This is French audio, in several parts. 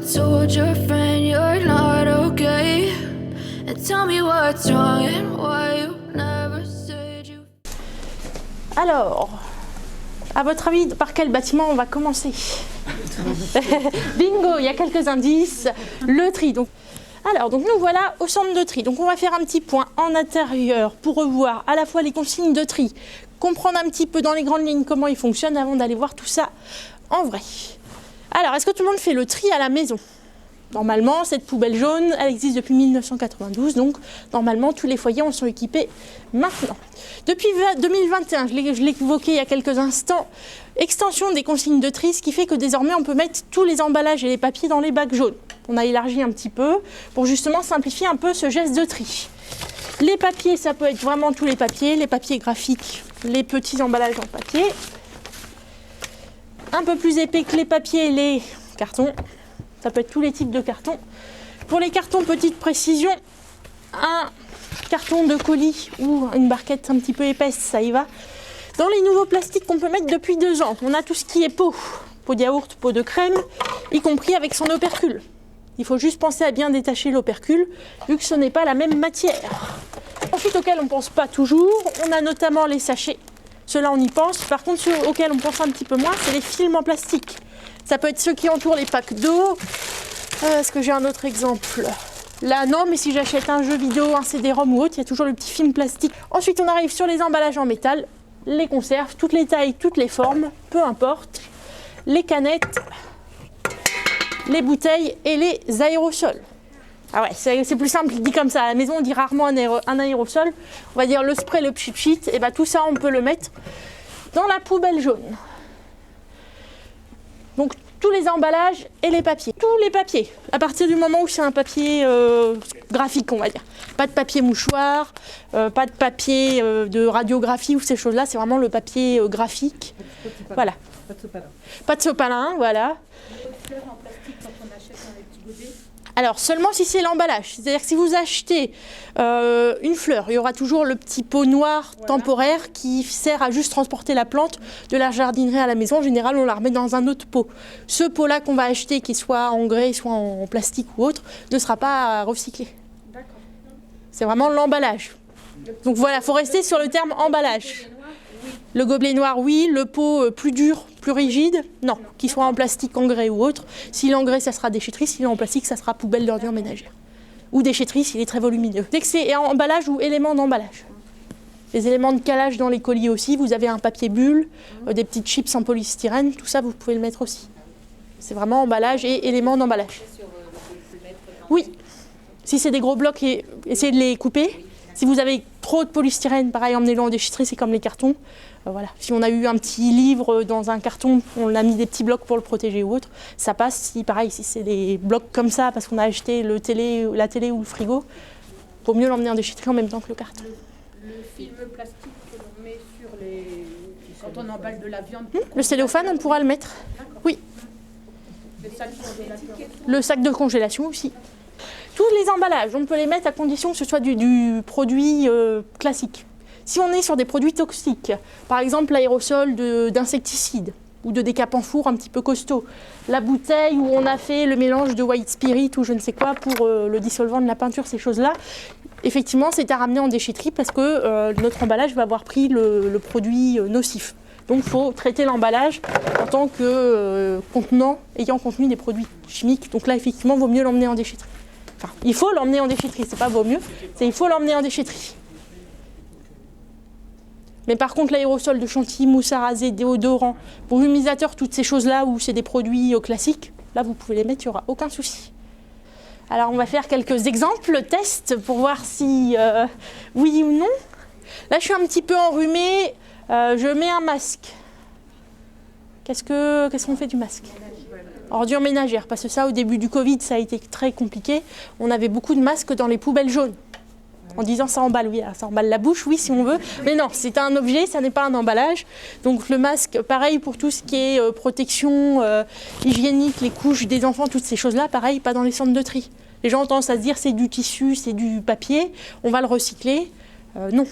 told your friend you're not okay? And tell me what's wrong and why you never said you. Alors, à votre avis, par quel bâtiment on va commencer? Bingo, il y a quelques indices. Le tri. Donc nous voilà au centre de tri. Donc on va faire un petit point en intérieur pour revoir à la fois les consignes de tri, comprendre un petit peu dans les grandes lignes comment ils fonctionnent avant d'aller voir tout ça en vrai. Alors, est-ce que tout le monde fait le tri à la maison? Normalement, cette poubelle jaune, elle existe depuis 1992, donc normalement tous les foyers en sont équipés maintenant. Depuis 2021, je l'ai évoqué il y a quelques instants, extension des consignes de tri, ce qui fait que désormais on peut mettre tous les emballages et les papiers dans les bacs jaunes. On a élargi un petit peu pour justement simplifier un peu ce geste de tri. Les papiers, ça peut être vraiment tous les papiers graphiques, les petits emballages en papier. Un peu plus épais que les papiers, les cartons. Ça peut être tous les types de cartons. Pour les cartons, petite précision, un carton de colis ou une barquette un petit peu épaisse, ça y va. Dans les nouveaux plastiques qu'on peut mettre depuis 2 ans, on a tout ce qui est pot de yaourt, pot de crème, y compris avec son opercule. Il faut juste penser à bien détacher l'opercule, vu que ce n'est pas la même matière. Ensuite, auquel on ne pense pas toujours, on a notamment les sachets. Ceux-là, on y pense. Par contre, ceux auxquels on pense un petit peu moins, c'est les films en plastique. Ça peut être ceux qui entourent les packs d'eau. Est-ce que j'ai un autre exemple? Là, non, mais si j'achète un jeu vidéo, un CD-ROM ou autre, il y a toujours le petit film plastique. Ensuite, on arrive sur les emballages en métal, les conserves, toutes les tailles, toutes les formes, peu importe. Les canettes, les bouteilles et les aérosols. Ah ouais, c'est plus simple, dit comme ça. À la maison, on dit rarement un aérosol. On va dire le spray, le pchit-pchit. Et bien tout ça, on peut le mettre dans la poubelle jaune. Donc tous les emballages et les papiers. Tous les papiers, à partir du moment où c'est un papier graphique, on va dire. Pas de papier mouchoir, pas de papier de radiographie ou ces choses-là. C'est vraiment le papier graphique. Voilà. Pas de sopalin. Pas de sopalin, voilà. Fleurs en plastique quand on achète un petit godet. Alors seulement si c'est l'emballage, c'est-à-dire que si vous achetez une fleur, il y aura toujours le petit pot noir temporaire qui sert à juste transporter la plante de la jardinerie à la maison. En général, on la remet dans un autre pot. Ce pot-là qu'on va acheter, qu'il soit en grès, soit en plastique ou autre, ne sera pas recyclé. D'accord. C'est vraiment l'emballage. Donc voilà, il faut rester sur le terme emballage. Le gobelet noir, oui. Le pot plus dur, plus rigide, non. Qu'il soit en plastique, en grès ou autre. S'il est en grès, ça sera déchetterie. S'il est en plastique, ça sera poubelle d'ordures ménagères. Ou déchetterie s'il est très volumineux. Dès que c'est emballage ou élément d'emballage. Les éléments de calage dans les colis aussi. Vous avez un papier bulle, des petites chips en polystyrène. Tout ça, vous pouvez le mettre aussi. C'est vraiment emballage et élément d'emballage. Oui. Si c'est des gros blocs, essayez de les couper. Si vous avez trop de polystyrène, pareil, emmenez-le en déchetterie, c'est comme les cartons. Voilà. Si on a eu un petit livre dans un carton, on a mis des petits blocs pour le protéger ou autre, ça passe. Si, pareil, si c'est des blocs comme ça, parce qu'on a acheté la télé ou le frigo, il vaut mieux l'emmener en déchetterie en même temps que le carton. Le film plastique que l'on met sur les... quand on emballe de la viande. Le cellophane, on pourra le mettre. Oui. Le sac de congélation aussi. Tous les emballages, on peut les mettre à condition que ce soit du produit classique. Si on est sur des produits toxiques, par exemple l'aérosol d'insecticides ou de décapant en four un petit peu costaud, la bouteille où on a fait le mélange de white spirit ou je ne sais quoi pour le dissolvant de la peinture, ces choses-là, effectivement c'est à ramener en déchetterie parce que notre emballage va avoir pris le produit nocif. Donc il faut traiter l'emballage en tant que contenant ayant contenu des produits chimiques. Donc là effectivement il vaut mieux l'emmener en déchetterie. Enfin, il faut l'emmener en déchetterie, c'est pas vaut mieux, c'est il faut l'emmener en déchetterie. Mais par contre, l'aérosol de chantilly, mousse à raser, déodorant, brumisateur, toutes ces choses-là où c'est des produits classiques, là vous pouvez les mettre, il n'y aura aucun souci. Alors on va faire quelques exemples, tests, pour voir si oui ou non. Là je suis un petit peu enrhumée, je mets un masque. Qu'est-ce qu'on fait du masque? Ordures ménagères, parce que ça au début du Covid ça a été très compliqué. On avait beaucoup de masques dans les poubelles jaunes. En disant ça emballe, oui, ça emballe la bouche, oui, si on veut. Mais non, c'est un objet, ça n'est pas un emballage. Donc le masque, pareil pour tout ce qui est protection hygiénique, les couches des enfants, toutes ces choses-là, pareil, pas dans les centres de tri. Les gens ont tendance à se dire c'est du tissu, c'est du papier, on va le recycler. Non.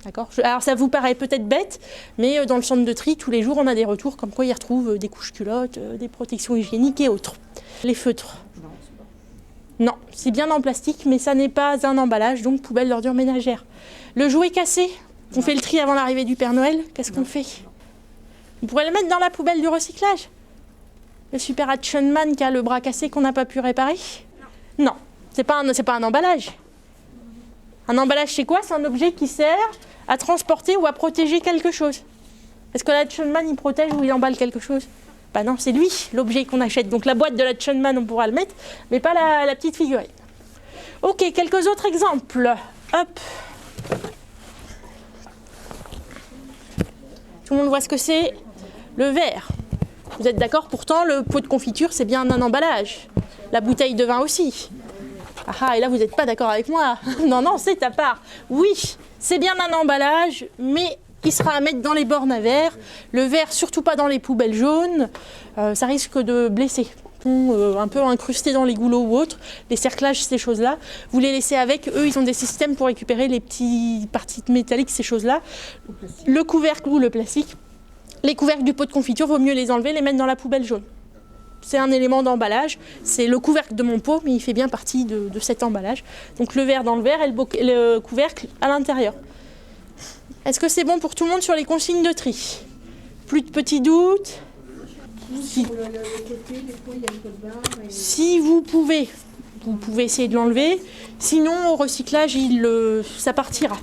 D'accord. Alors ça vous paraît peut-être bête, mais dans le centre de tri, tous les jours, on a des retours comme quoi ils retrouvent des couches culottes, des protections hygiéniques et autres. Les feutres. Non, c'est bien en plastique, mais ça n'est pas un emballage, donc poubelle d'ordures ménagères. Le jouet cassé, on fait le tri avant l'arrivée du Père Noël, qu'est-ce qu'on fait? On pourrait le mettre dans la poubelle du recyclage. Le Super Action Man qui a le bras cassé qu'on n'a pas pu réparer? Non, c'est pas un emballage. Un emballage, c'est quoi? C'est un objet qui sert à transporter ou à protéger quelque chose. Est-ce que l'Action Man, il protège ou il emballe quelque chose? Bah non, c'est lui, l'objet qu'on achète. Donc la boîte de l'Action Man, on pourra le mettre, mais pas la petite figurine. Ok, quelques autres exemples. Hop. Tout le monde voit ce que c'est? Le verre. Vous êtes d'accord? Pourtant, le pot de confiture, c'est bien un emballage. La bouteille de vin aussi. Ah, et là, vous n'êtes pas d'accord avec moi? Non, non, c'est ta part. Oui, c'est bien un emballage, mais il sera à mettre dans les bornes à verre. Le verre, surtout pas dans les poubelles jaunes. Ça risque de blesser. Un peu incrustés dans les goulots ou autres. Les cerclages, ces choses-là. Vous les laissez avec. Eux, ils ont des systèmes pour récupérer les petites parties métalliques, ces choses-là. Le couvercle ou le plastique. Les couvercles du pot de confiture, vaut mieux les enlever, les mettre dans la poubelle jaune. C'est un élément d'emballage. C'est le couvercle de mon pot, mais il fait bien partie de cet emballage. Donc le verre dans le verre et le couvercle à l'intérieur. Est-ce que c'est bon pour tout le monde sur les consignes de tri? Plus de petits doutes? Si vous pouvez essayer de l'enlever. Sinon, au recyclage, ça partira.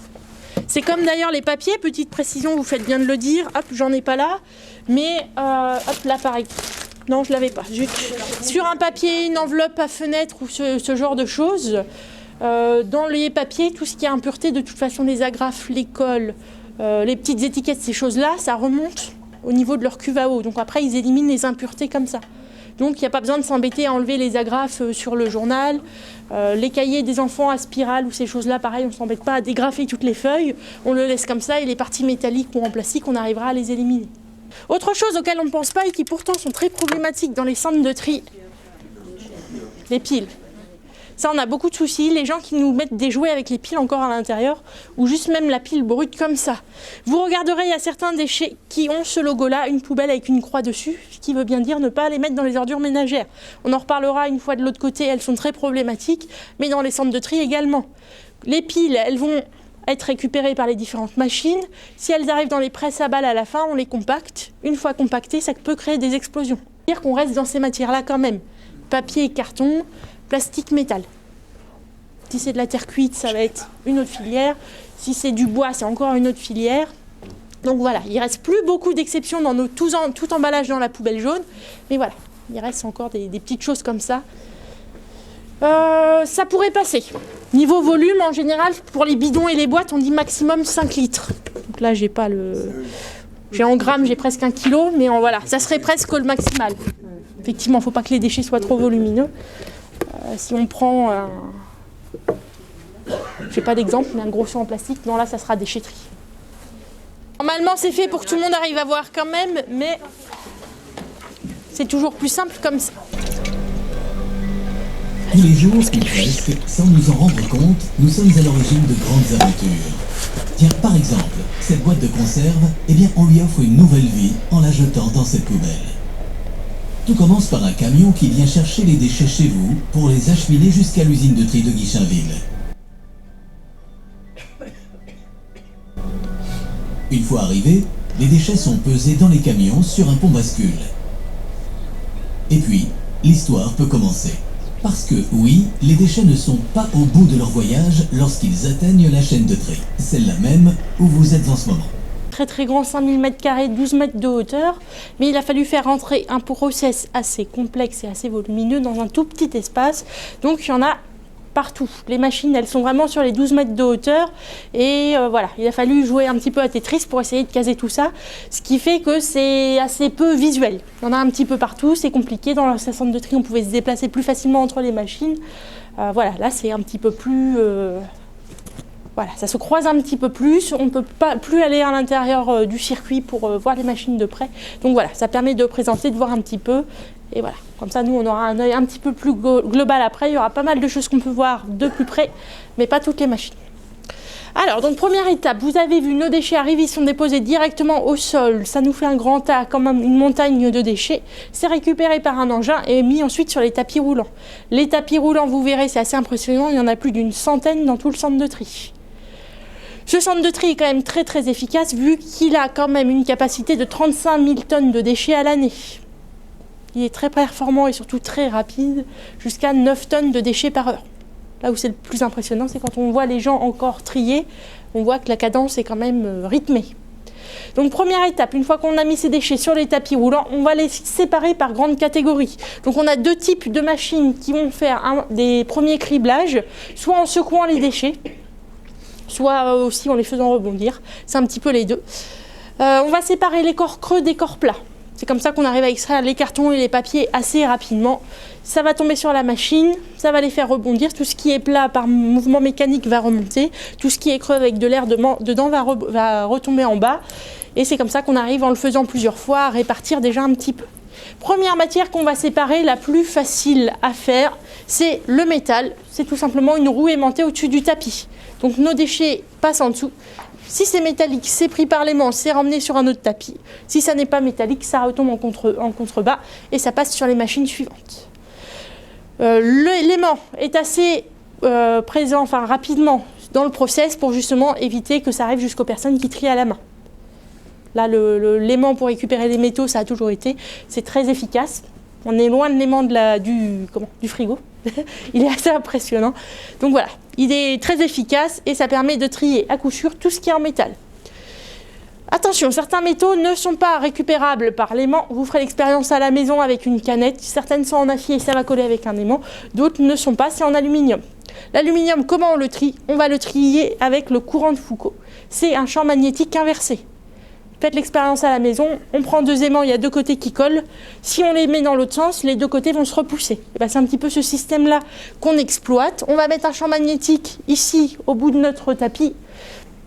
C'est comme d'ailleurs les papiers, petite précision, vous faites bien de le dire. Hop, j'en ai pas là. Mais, hop, là, pareil. Non, je l'avais pas. Sur un papier, une enveloppe à fenêtre ou ce genre de choses, dans les papiers, tout ce qui est impureté, de toute façon, les agrafes, les cols, les petites étiquettes, ces choses-là, ça remonte au niveau de leur cuve à eau. Donc après, ils éliminent les impuretés comme ça. Donc il n'y a pas besoin de s'embêter à enlever les agrafes sur le journal. Les cahiers des enfants à spirale ou ces choses-là, pareil, on ne s'embête pas à dégrafer toutes les feuilles. On le laisse comme ça et les parties métalliques ou en plastique, on arrivera à les éliminer. Autre chose auquel on ne pense pas et qui pourtant sont très problématiques dans les centres de tri, les piles. Ça, on a beaucoup de soucis. Les gens qui nous mettent des jouets avec les piles encore à l'intérieur, ou juste même la pile brute comme ça. Vous regarderez, il y a certains déchets qui ont ce logo-là, une poubelle avec une croix dessus, ce qui veut bien dire ne pas les mettre dans les ordures ménagères. On en reparlera une fois de l'autre côté, elles sont très problématiques, mais dans les centres de tri également. Les piles, elles vont être récupérées par les différentes machines. Si elles arrivent dans les presses à balles à la fin, on les compacte. Une fois compactées, ça peut créer des explosions. C'est-à-dire qu'on reste dans ces matières-là quand même. Papier et carton, plastique, métal. Si c'est de la terre cuite, ça va être une autre filière. Si c'est du bois, c'est encore une autre filière. Donc voilà, il ne reste plus beaucoup d'exceptions dans tout emballage dans la poubelle jaune. Mais voilà, il reste encore des petites choses comme ça. Ça pourrait passer. Niveau volume, en général, pour les bidons et les boîtes, on dit maximum 5 litres. Donc là, j'ai pas le... J'ai en grammes, j'ai presque 1 kilo, mais voilà, ça serait presque le maximal. Effectivement, il ne faut pas que les déchets soient trop volumineux. Si on prend je n'ai pas d'exemple, mais un gros seau en plastique, non, là, ça sera déchetterie. Normalement, c'est fait pour que tout le monde arrive à voir quand même, mais c'est toujours plus simple comme ça. Tous les jours, presque, sans nous en rendre compte, nous sommes à l'origine de grandes aventures. Tiens, par exemple, cette boîte de conserve, eh bien, on lui offre une nouvelle vie en la jetant dans cette poubelle. Tout commence par un camion qui vient chercher les déchets chez vous pour les acheminer jusqu'à l'usine de tri de Guichainville. Une fois arrivés, les déchets sont pesés dans les camions sur un pont bascule. Et puis, l'histoire peut commencer. Parce que, oui, les déchets ne sont pas au bout de leur voyage lorsqu'ils atteignent la chaîne de tri. Celle-là même où vous êtes en ce moment. Très très grand, 5000 m², 12 mètres de hauteur, mais il a fallu faire rentrer un process assez complexe et assez volumineux dans un tout petit espace, donc il y en a partout. Les machines, elles sont vraiment sur les 12 mètres de hauteur, et voilà, il a fallu jouer un petit peu à Tetris pour essayer de caser tout ça, ce qui fait que c'est assez peu visuel. Il y en a un petit peu partout, c'est compliqué, dans le centre de tri on pouvait se déplacer plus facilement entre les machines, voilà, là c'est un petit peu plus... Voilà, ça se croise un petit peu plus, on ne peut pas plus aller à l'intérieur du circuit pour voir les machines de près. Donc voilà, ça permet de présenter, de voir un petit peu. Et voilà, comme ça nous on aura un œil un petit peu plus global après. Il y aura pas mal de choses qu'on peut voir de plus près, mais pas toutes les machines. Alors, donc première étape, vous avez vu nos déchets arriver, ils sont déposés directement au sol. Ça nous fait un grand tas, comme une montagne de déchets. C'est récupéré par un engin et mis ensuite sur les tapis roulants. Les tapis roulants, vous verrez, c'est assez impressionnant. Il y en a plus d'une centaine dans tout le centre de tri. Ce centre de tri est quand même très très efficace vu qu'il a quand même une capacité de 35 000 tonnes de déchets à l'année. Il est très performant et surtout très rapide, jusqu'à 9 tonnes de déchets par heure. Là où c'est le plus impressionnant, c'est quand on voit les gens encore trier, on voit que la cadence est quand même rythmée. Donc première étape, une fois qu'on a mis ces déchets sur les tapis roulants, on va les séparer par grandes catégories. Donc on a deux types de machines qui vont faire des premiers criblages, soit en secouant les déchets, soit aussi en les faisant rebondir. C'est un petit peu les deux. On va séparer les corps creux des corps plats. C'est comme ça qu'on arrive à extraire les cartons et les papiers assez rapidement. Ça va tomber sur la machine, ça va les faire rebondir. Tout ce qui est plat par mouvement mécanique va remonter. Tout ce qui est creux avec de l'air dedans va retomber en bas. Et c'est comme ça qu'on arrive, en le faisant plusieurs fois, à répartir déjà un petit peu. Première matière qu'on va séparer, la plus facile à faire, c'est le métal. C'est tout simplement une roue aimantée au-dessus du tapis. Donc nos déchets passent en dessous. Si c'est métallique, c'est pris par l'aimant, c'est ramené sur un autre tapis. Si ça n'est pas métallique, ça retombe en contrebas et ça passe sur les machines suivantes. L'aimant est assez présent, rapidement dans le process pour justement éviter que ça arrive jusqu'aux personnes qui trient à la main. Là, l'aimant pour récupérer les métaux, ça a toujours été. C'est très efficace. On est loin de l'aimant du frigo. Il est assez impressionnant. Donc voilà, il est très efficace et ça permet de trier à coup sûr tout ce qui est en métal. Attention, certains métaux ne sont pas récupérables par l'aimant. Vous ferez l'expérience à la maison avec une canette. Certaines sont en acier et ça va coller avec un aimant. D'autres ne sont pas, c'est en aluminium. L'aluminium, comment on le trie? On va le trier avec le courant de Foucault. C'est un champ magnétique inversé. Faites l'expérience à la maison, on prend deux aimants, il y a deux côtés qui collent. Si on les met dans l'autre sens, les deux côtés vont se repousser. C'est un petit peu ce système-là qu'on exploite. On va mettre un champ magnétique ici, au bout de notre tapis,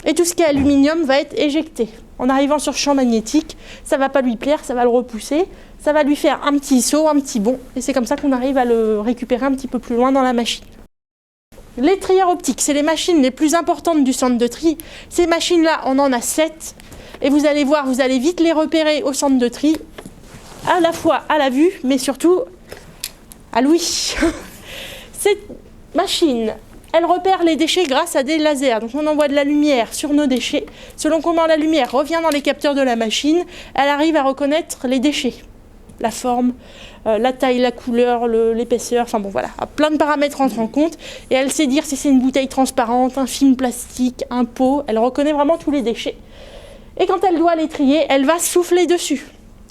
et tout ce qui est aluminium va être éjecté. En arrivant sur ce champ magnétique, ça ne va pas lui plaire, ça va le repousser, ça va lui faire un petit saut, un petit bond, et c'est comme ça qu'on arrive à le récupérer un petit peu plus loin dans la machine. Les trieurs optiques, c'est les machines les plus importantes du centre de tri. Ces machines-là, on en a 7. Et vous allez voir, vous allez vite les repérer au centre de tri, à la fois à la vue, mais surtout à l'ouïe. Cette machine, elle repère les déchets grâce à des lasers. Donc on envoie de la lumière sur nos déchets. Selon comment la lumière revient dans les capteurs de la machine, elle arrive à reconnaître les déchets. La forme, la taille, la couleur, l'épaisseur, plein de paramètres entrent en compte. Et elle sait dire si c'est une bouteille transparente, un film plastique, un pot. Elle reconnaît vraiment tous les déchets. Et quand elle doit les trier, elle va souffler dessus.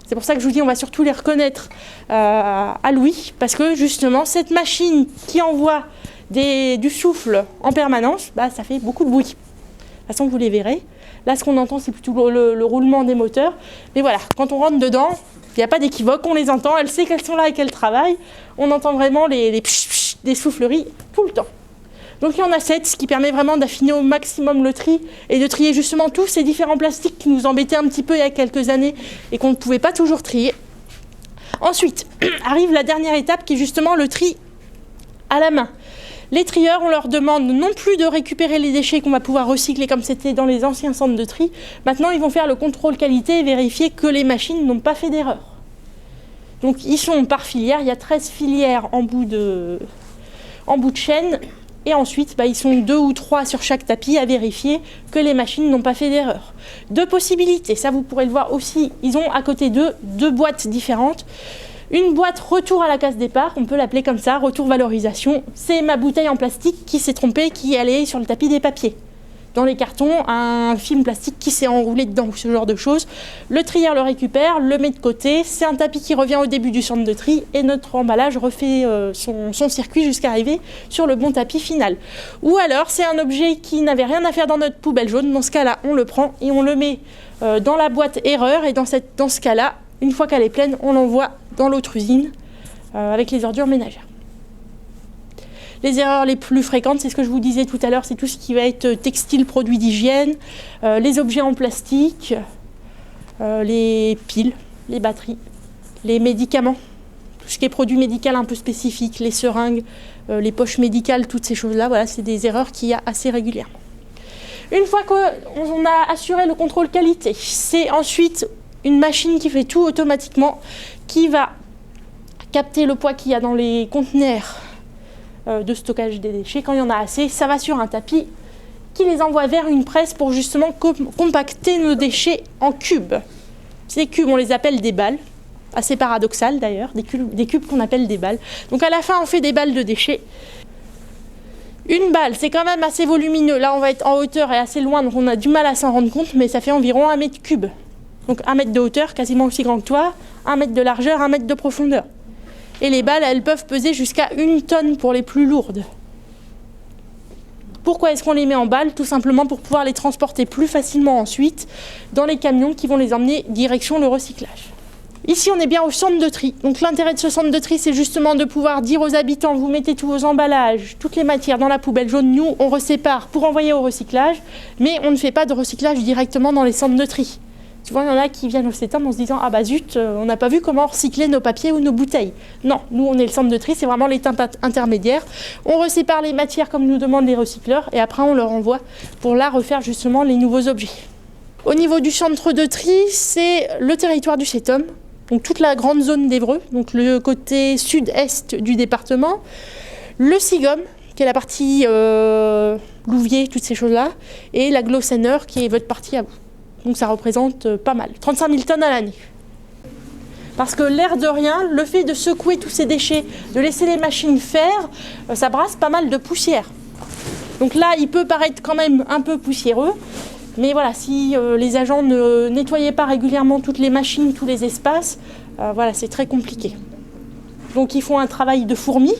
C'est pour ça que je vous dis, on va surtout les reconnaître à l'ouïe, parce que justement, cette machine qui envoie du souffle en permanence, ça fait beaucoup de bruit. De toute façon, vous les verrez. Là, ce qu'on entend, c'est plutôt le roulement des moteurs. Mais voilà, quand on rentre dedans, il n'y a pas d'équivoque, on les entend, elle sait qu'elles sont là et qu'elles travaillent. On entend vraiment les psh, psh des souffleries tout le temps. Donc il y en a 7, ce qui permet vraiment d'affiner au maximum le tri et de trier justement tous ces différents plastiques qui nous embêtaient un petit peu il y a quelques années et qu'on ne pouvait pas toujours trier. Ensuite, arrive la dernière étape qui est justement le tri à la main. Les trieurs, on leur demande non plus de récupérer les déchets qu'on va pouvoir recycler comme c'était dans les anciens centres de tri. Maintenant, ils vont faire le contrôle qualité et vérifier que les machines n'ont pas fait d'erreur. Donc ils sont par filière, il y a 13 filières en bout de chaîne. Et ensuite, ils sont 2 ou 3 sur chaque tapis à vérifier que les machines n'ont pas fait d'erreur. Deux possibilités, ça vous pourrez le voir aussi, ils ont à côté d'eux 2 boîtes différentes. Une boîte retour à la case départ, on peut l'appeler comme ça, retour valorisation. C'est ma bouteille en plastique qui s'est trompée, qui est allée sur le tapis des papiers. Dans les cartons, un film plastique qui s'est enroulé dedans, ce genre de choses. Le trieur le récupère, le met de côté. C'est un tapis qui revient au début du centre de tri et notre emballage refait son circuit jusqu'à arriver sur le bon tapis final. Ou alors, c'est un objet qui n'avait rien à faire dans notre poubelle jaune. Dans ce cas-là, on le prend et on le met dans la boîte erreur. Et dans ce cas-là, une fois qu'elle est pleine, on l'envoie dans l'autre usine avec les ordures ménagères. Les erreurs les plus fréquentes, c'est ce que je vous disais tout à l'heure, c'est tout ce qui va être textile, produits d'hygiène, les objets en plastique, les piles, les batteries, les médicaments, tout ce qui est produit médical un peu spécifique, les seringues, les poches médicales, toutes ces choses-là, voilà, c'est des erreurs qu'il y a assez régulièrement. Une fois qu'on a assuré le contrôle qualité, c'est ensuite une machine qui fait tout automatiquement, qui va capter le poids qu'il y a dans les conteneurs de stockage des déchets. Quand il y en a assez, ça va sur un tapis qui les envoie vers une presse pour justement compacter nos déchets en cubes. Ces cubes, on les appelle des balles, assez paradoxal d'ailleurs, des cubes qu'on appelle des balles. Donc à la fin, on fait des balles de déchets. Une balle, c'est quand même assez volumineux. Là, on va être en hauteur et assez loin, donc on a du mal à s'en rendre compte, mais ça fait environ 1 mètre cube. Donc 1 mètre de hauteur, quasiment aussi grand que toi, 1 mètre de largeur, 1 mètre de profondeur. Et les balles, elles peuvent peser jusqu'à 1 tonne pour les plus lourdes. Pourquoi est-ce qu'on les met en balles? Tout simplement pour pouvoir les transporter plus facilement ensuite dans les camions qui vont les emmener direction le recyclage. Ici, on est bien au centre de tri. Donc l'intérêt de ce centre de tri, c'est justement de pouvoir dire aux habitants, vous mettez tous vos emballages, toutes les matières dans la poubelle jaune. Nous, on resépare pour envoyer au recyclage, mais on ne fait pas de recyclage directement dans les centres de tri. Souvent, il y en a qui viennent au CETAM en se disant « Ah bah zut, on n'a pas vu comment recycler nos papiers ou nos bouteilles. » Non, nous, on est le centre de tri, c'est vraiment l'étape intermédiaire. On resépare les matières comme nous demandent les recycleurs et après, on leur envoie pour là refaire justement les nouveaux objets. Au niveau du centre de tri, c'est le territoire du CETAM, donc toute la grande zone d'Évreux, donc le côté sud-est du département, le SIGOM, qui est la partie Louviers, toutes ces choses-là, et la Glossener, qui est votre partie à vous. Donc ça représente pas mal, 35 000 tonnes à l'année. Parce que l'air de rien, le fait de secouer tous ces déchets, de laisser les machines faire, ça brasse pas mal de poussière. Donc là, il peut paraître quand même un peu poussiéreux, mais voilà, si les agents ne nettoyaient pas régulièrement toutes les machines, tous les espaces, voilà, c'est très compliqué. Donc ils font un travail de fourmi.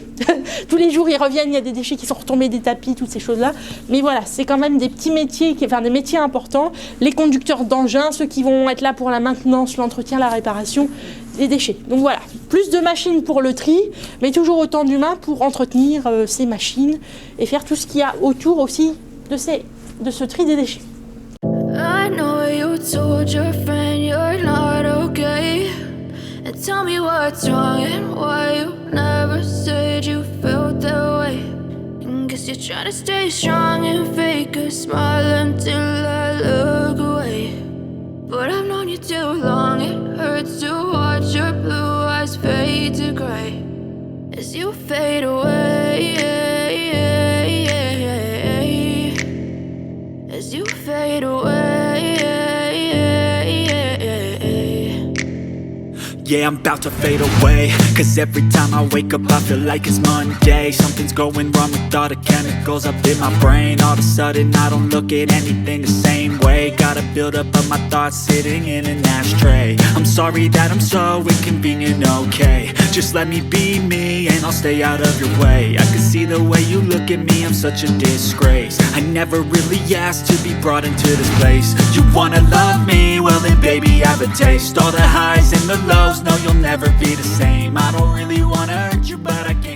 Tous les jours ils reviennent, il y a des déchets qui sont retombés des tapis, toutes ces choses-là. Mais voilà, c'est quand même des petits métiers, enfin des métiers importants. Les conducteurs d'engins, ceux qui vont être là pour la maintenance, l'entretien, la réparation des déchets. Donc voilà, plus de machines pour le tri, mais toujours autant d'humains pour entretenir ces machines et faire tout ce qu'il y a autour aussi de ce tri des déchets. I know you told your friend you're not okay. And tell me what's wrong and why you never said you felt that way. And guess you're trying to stay strong and fake a smile until I look away. But I've known you too long, it hurts to watch your blue eyes fade to gray as you fade away. As you fade away. Yeah, I'm about to fade away, cause every time I wake up I feel like it's Monday. Something's going wrong with all the chemicals up in my brain. All of a sudden I don't look at anything the same way. Gotta build up of my thoughts sitting in an ashtray. I'm sorry that I'm so inconvenient, okay. Just let me be me and I'll stay out of your way. I can see the way you look at me, I'm such a disgrace. I never really asked to be brought into this place. You wanna love me? Well then baby I have a taste. All the highs and the lows, no you'll never be the same. I don't really wanna hurt you but I can't.